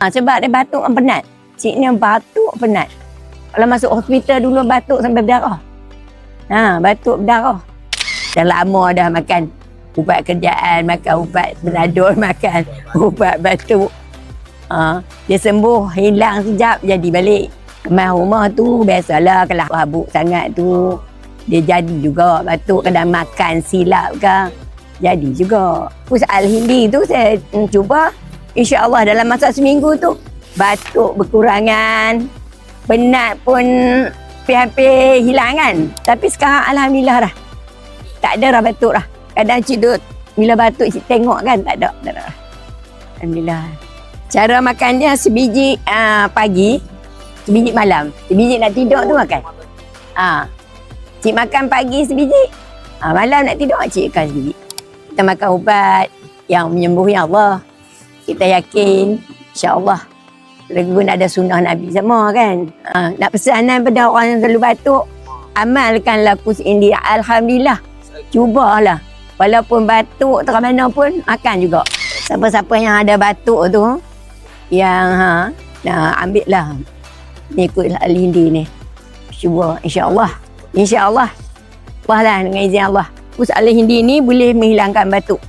Sebab dia batuk kan penat. Cik ni batuk penat. Kalau masuk hospital dulu batuk sampai berdarah. Batuk berdarah. Dah lama dah makan ubat kerjaan, makan ubat penadol, makan ubat batuk. Dia sembuh, hilang sekejap, jadi balik. Kemas rumah tu biasalah kalau habuk sangat tu. Dia jadi juga batuk, kadang makan silap ke. Jadi juga. Pus Al-Hindi tu saya cuba. InsyaAllah dalam masa seminggu tu batuk berkurangan, penat pun hampir hilang kan. Tapi sekarang Alhamdulillah dah. Tak ada dah batuk dah. Kadang cik duk bila batuk cik tengok kan tak ada dah. Alhamdulillah. Cara makan dia sebiji pagi, sebiji malam. Sebiji nak tidur tu makan. Cik makan pagi sebiji. Malam nak tidur cik makan sebiji. Kita makan ubat yang menyembuhi Allah. Kita yakin insya-Allah pun ada sunnah Nabi sama kan. Nak pesanan pada orang yang selalu batuk, amalkanlah kus ini. Alhamdulillah. Cubalah. Walaupun batuk terang mana pun makan juga. Siapa-siapa yang ada batuk tu yang ambil lah ni ikut Al-Hindi ni. Cuba insya-Allah. Insya-Allah. Allah lah dengan izin Allah. Kus Al-Hindi ni boleh menghilangkan batuk.